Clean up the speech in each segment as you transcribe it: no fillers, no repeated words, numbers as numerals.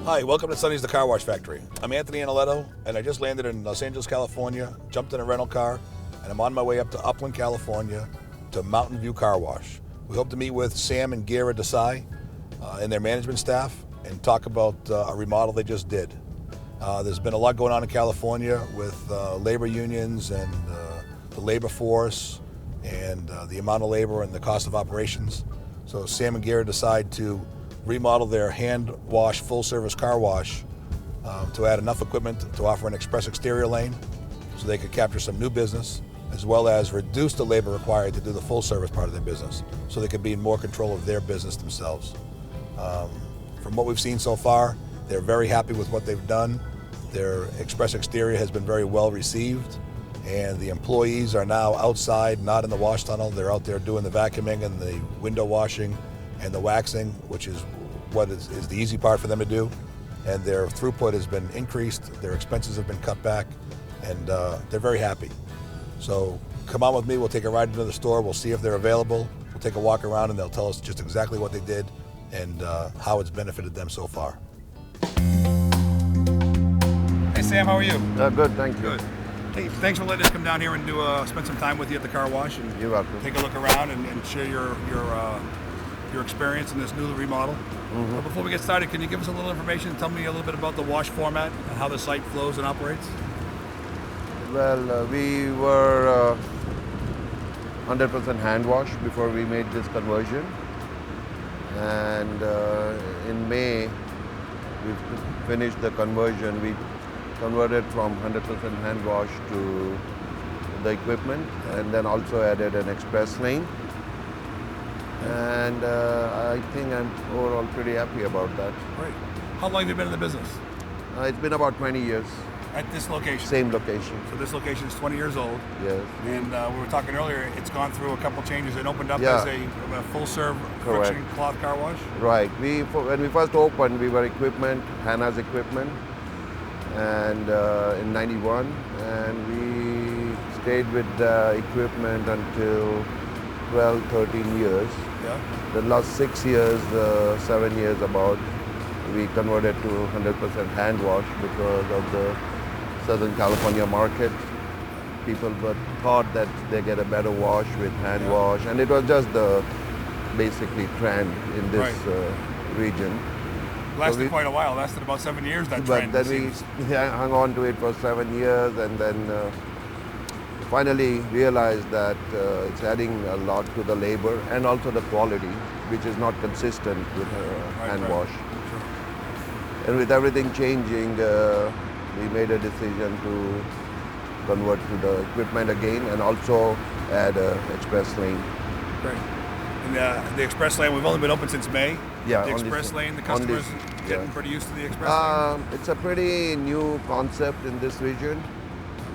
Hi, welcome to Sonny's the Car Wash Factory. I'm Anthony Analetto, and I just landed in Los Angeles, California, jumped in a rental car, and I'm on my way up to Upland, California to Mountain View Car Wash. We hope to meet with Sam and Geera Desai and their management staff and talk about a remodel they just did. There's been a lot going on in California with labor unions and the labor force and the amount of labor and the cost of operations. So Sam and Geera decide to remodel their hand wash full service car wash to add enough equipment to offer an express exterior lane so they could capture some new business, as well as reduce the labor required to do the full service part of their business so they could be in more control of their business themselves. From what we've seen so far, they're very happy with what they've done. Their express exterior has been very well received, and the employees are now outside, not in the wash tunnel. They're out there doing the vacuuming and the window washing and the waxing, which is what is the easy part for them to do. And their throughput has been increased, their expenses have been cut back, and they're very happy. So come on with me, we'll take a ride into the store, we'll see if they're available, we'll take a walk around and they'll tell us just exactly what they did and how it's benefited them so far. Hey Sam, how are you? Good, thank you. Good. Hey, thanks for letting us come down here and spend some time with you at the car wash and You're welcome. take a look around and share your experience in this new remodel. But before we get started, can you give us a little information? Tell me a little bit about the wash format and how the site flows and operates. Well, we were 100% hand wash before we made this conversion. And in May, we finished the conversion. We converted from 100% hand wash to the equipment and then also added an express lane. And I think I'm overall pretty happy about that. Great. How long have you been in the business? It's been about 20 years. At this location? Same location. So this location is 20 years old. Yes. And we were talking earlier, it's gone through a couple changes. It opened up Yeah. as a full-serve Correct. friction cloth car wash. Right. When we first opened, we were equipment, Hannah's equipment, and in '91, and we stayed with the equipment until 12, 13 years. Yeah. The last 6 years, 7 years about, we converted to 100% hand wash because of the Southern California market. People thought that they get a better wash with hand wash, and it was just the basically trend in this region. Lasted quite a while. Lasted about 7 years, that But trend. then we hung on to it for 7 years, and then finally realized that it's adding a lot to the labor and also the quality, which is not consistent with hand wash. Sure. And with everything changing, we made a decision to convert to the equipment again and also add an express lane. Great. And the express lane, we've only been open since May. Yeah, The only express lane, the customers getting pretty used to the express lane. It's a pretty new concept in this region.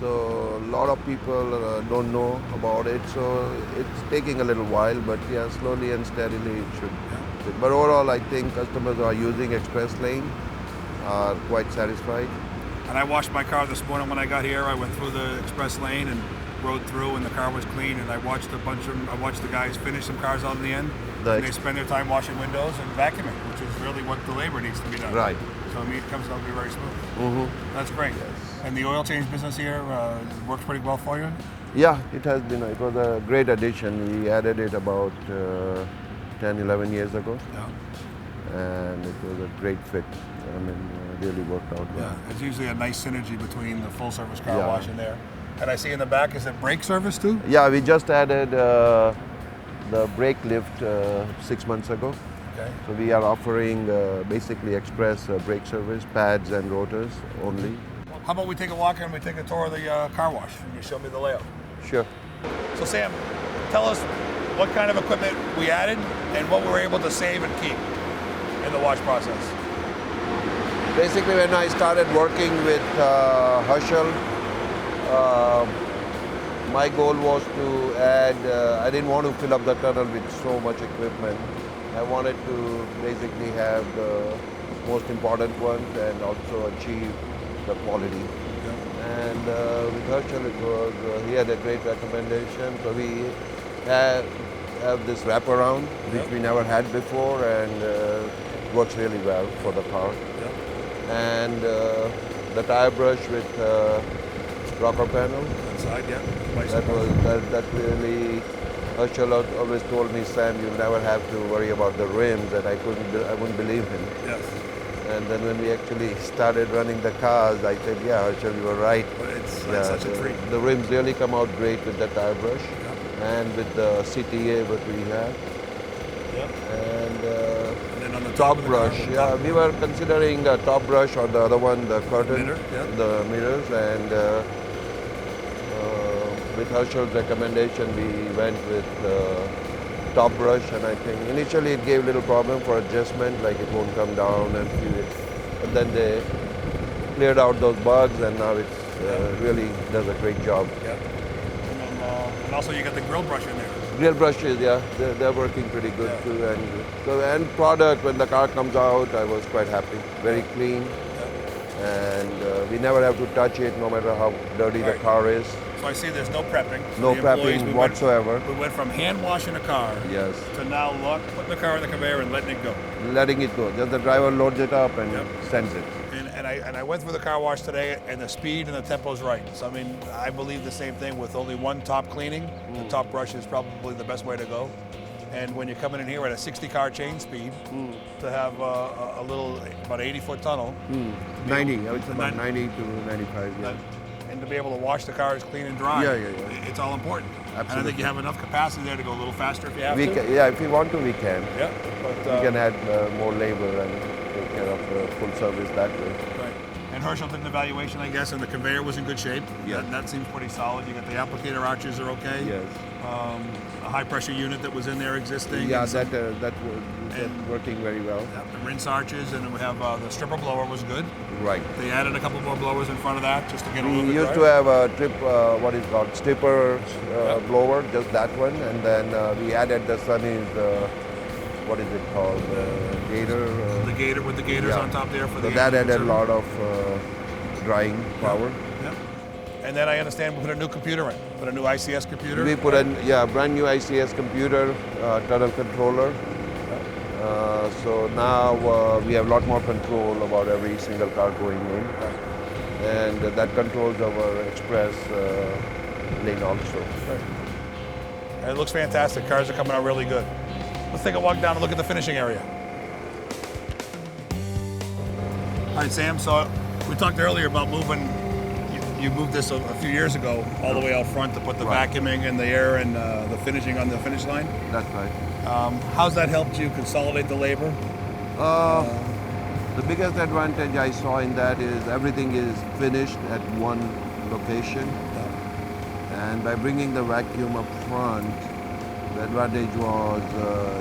So a lot of people don't know about it. So it's taking a little while, but yeah, slowly and steadily it should. But overall, I think customers who are using express lane are quite satisfied. And I washed my car this morning when I got here. I went through the express lane and rode through, and the car was clean. And I watched the guys finish some cars out in the end. And they spend their time washing windows and vacuuming, which is really what the labor needs to be done. Right. So I mean, it comes out to be very smooth. That's great. Yes. And the oil change business here works pretty well for you? Yeah, it has been. It was a great addition. We added it about 10, 11 years ago. Yeah. And it was a great fit. I mean, it really worked out well. Yeah, it's usually a nice synergy between the full service car wash in there. And I see in the back, is it brake service too? Yeah, we just added the brake lift 6 months ago. Okay. So we are offering basically express brake service, pads and rotors only. How about we take a walk and we take a tour of the car wash and you show me the layout? Sure. So Sam, tell us what kind of equipment we added and what we were able to save and keep in the wash process. Basically, when I started working with Herschel, my goal was to add, I didn't want to fill up the tunnel with so much equipment. I wanted to basically have the most important ones and also achieve the quality. And with Herschel, it was, he had a great recommendation. So we have this wraparound, which we never had before, and works really well for the car. and the tire brush with rocker panel. Inside, yeah. That really. Herschel always told me, Sam, you'll never have to worry about the rims, and I wouldn't believe him. Yes. And then when we actually started running the cars, I said, yeah, Herschel, you were right. But it's such a treat. The rims really come out great with the tire brush, and with the CTA what we have. Yep. And then on the top brush, we were considering the top brush or the other one, the curtain, the mirrors, and with Herschel's recommendation, we went with top brush, and I think initially it gave a little problem for adjustment, like it won't come down and feel it. But then they cleared out those bugs, and now it really does a great job. Yeah. And also you got the grill brush in there. Grill brushes, yeah, they're working pretty good too. And the end product, when the car comes out, I was quite happy. Very clean, and we never have to touch it, no matter how dirty the car is. So I see there's no prepping. So no prepping whatsoever. We went from hand washing a car to now putting the car in the conveyor and letting it go. Letting it go. Just the driver loads it up and sends it. And I went through the car wash today, and the speed and the tempo is right. So I mean, I believe the same thing with only one top cleaning. The top brush is probably the best way to go. And when you're coming in here at a 60 car chain speed, to have a little, about 80-foot tunnel. 90, I would say about 90 to 95, yeah. And to be able to wash the cars clean and dry, it's all important. Absolutely. And I think you have enough capacity there to go a little faster if you have to. If we want to, we can. Yeah, but we can add more labor and take care of the full service that way. Right. And Herschel did an evaluation, I guess, and the conveyor was in good shape. Yeah. That seems pretty solid. You got the applicator arches are okay. Yes. A high pressure unit that was in there existing. Yeah, that's working very well. Yeah, the rinse arches, and we have the stripper blower was good. Right. They added a couple more blowers in front of that just to get a little bit We used to have a what is called stripper blower, just that one, and then we added the SONNY'S, what is it called, Gator. The Gator with the gators on top there for the. So that added a lot of drying power. Yeah. And then I understand we put a new computer in, put a new ICS computer. We put a brand new ICS computer, tunnel controller. So now we have a lot more control about every single car going in. And that controls our express lane also. And it looks fantastic. Cars are coming out really good. Let's take a walk down and look at the finishing area. All right, Sam, so we talked earlier about moving. You moved this a few years ago all the way out front to put the vacuuming and the air and the finishing on the finish line. That's right. How's that helped you consolidate the labor? The biggest advantage I saw in that is everything is finished at one location. And by bringing the vacuum up front, the advantage was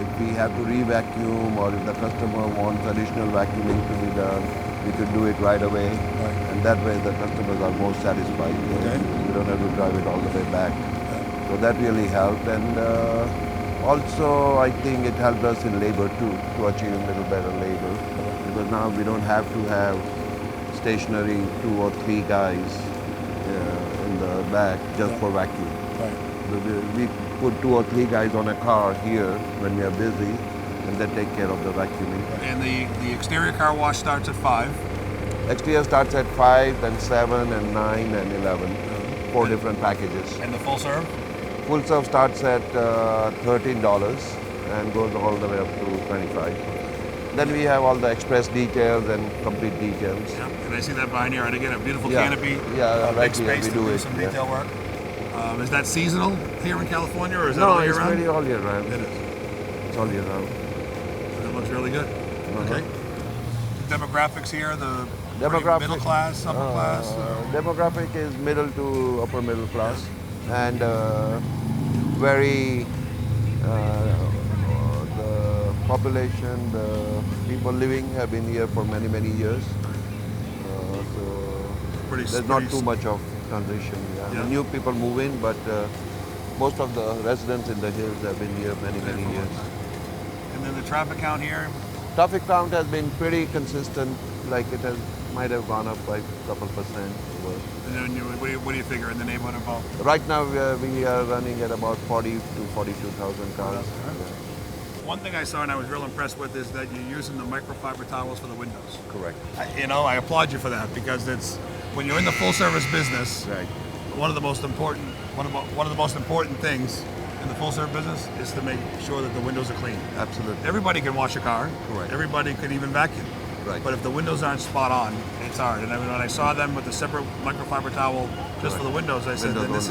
if we have to re-vacuum or if the customer wants additional vacuuming to be done, we could do it right away. And that way the customers are more satisfied. We don't have to drive it all the way back. So that really helped. And also, I think it helped us in labor too, to achieve a little better labor. Because now we don't have to have stationary 2 or 3 guys in the back just for vacuum. We put 2 or 3 guys on a car here when we are busy, and they take care of the vacuuming. And the exterior car wash starts at 5. Exterior starts at 5, then 7, and 9, and 11. 4 different packages. And the full serve? Full serve starts at $13 and goes all the way up to $25. Then we have all the express details and complete details. Yeah, and I see that behind here. And again, a beautiful canopy. Yeah, big space to do some detail work. Is that seasonal here in California, or is that all year round? No, it's really all year round. It is. It's all year round. It looks really good. Okay. Demographics here, the middle class, upper class? Demographic is middle to upper middle class. And very, the population, the people living have been here for many, many years. So there's not too much of transition. The new people move in, but most of the residents in the hills have been here many, many years. And then the traffic count here? Traffic count has been pretty consistent, like it might have gone up by a couple percent. And then what do you figure in the neighborhood of about? Right now we are running at about 40 to 42,000 cars. One thing I saw and I was real impressed with is that you're using the microfiber towels for the windows. Correct. I applaud you for that because it's when you're in the full service business. Right. One of the most important things in the full service business is to make sure that the windows are clean. Absolutely. Everybody can wash a car. Correct. Everybody can even vacuum. Right. But if the windows aren't spot on, it's hard. And when I saw them with the separate microfiber towel just for the windows, I said that this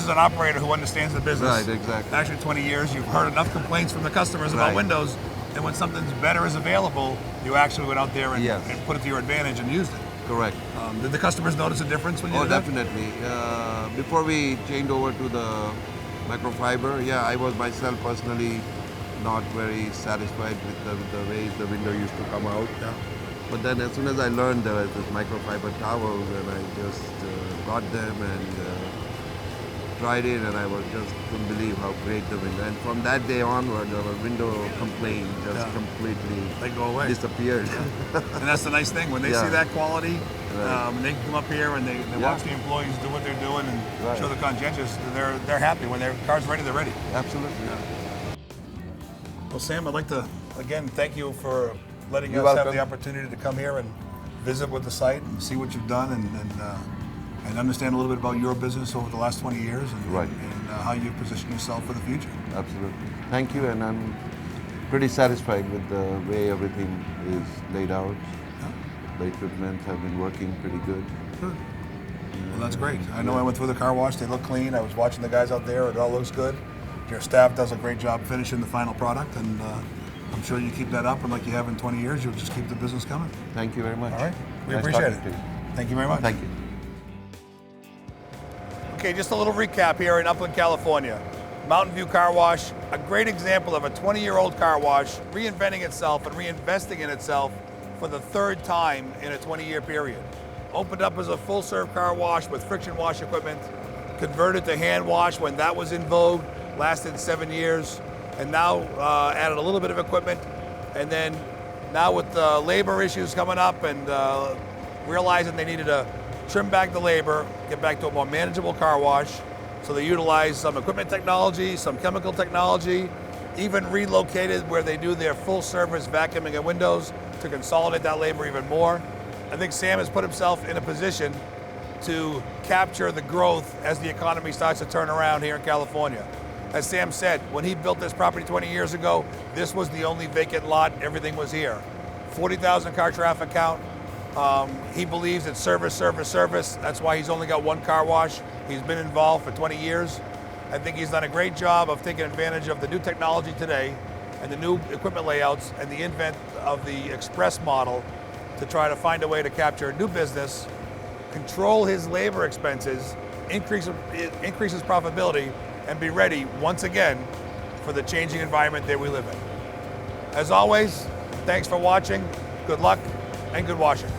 is an operator who understands the business. Right, exactly. Actually, 20 years, you've heard enough complaints from the customers about windows, and when something's better is available, you actually went out there and put it to your advantage and used it. Correct. Did the customers notice a difference when you did that? Definitely. Before we changed over to the microfiber, I was myself personally not very satisfied with the way the window used to come out. Yeah. But then as soon as I learned there was this microfiber towels, and I just got them and tried it, and I couldn't believe how great the window. And from that day onward, our window complaint just completely They go away. disappeared. And that's the nice thing. When they see that quality, they can come up here and they watch the employees do what they're doing and show the conscientious. They're happy. When their car's ready, they're ready. Absolutely. Well, Sam, I'd like to, again, thank you for letting us have the opportunity to come here and visit with the site and see what you've done and understand a little bit about your business over the last 20 years and how you've positioned yourself for the future. Absolutely. Thank you, and I'm pretty satisfied with the way everything is laid out. Yeah. The equipment have been working pretty good. Good. Well, that's great. I know I went through the car wash. They look clean. I was watching the guys out there. It all looks good. Your staff does a great job finishing the final product, and I'm sure you keep that up, and like you have in 20 years, you'll just keep the business coming. Thank you very much. All right. We Nice appreciate it. talking to you. Thank you very much. Thank you. Okay, just a little recap here in Upland, California. Mountain View Car Wash, a great example of a 20-year-old car wash reinventing itself and reinvesting in itself for the third time in a 20-year period. Opened up as a full-serve car wash with friction wash equipment, converted to hand wash when that was in vogue, lasted 7 years, and now added a little bit of equipment. And then now with the labor issues coming up and realizing they needed to trim back the labor, get back to a more manageable car wash. So they utilize some equipment technology, some chemical technology, even relocated where they do their full service vacuuming and windows to consolidate that labor even more. I think Sam has put himself in a position to capture the growth as the economy starts to turn around here in California. As Sam said, when he built this property 20 years ago, this was the only vacant lot, everything was here. 40,000 car traffic count. He believes it's service, service, service. That's why he's only got one car wash. He's been involved for 20 years. I think he's done a great job of taking advantage of the new technology today and the new equipment layouts and the invent of the express model to try to find a way to capture new business, control his labor expenses, increase his profitability, and be ready once again for the changing environment that we live in. As always, thanks for watching, good luck, and good washing.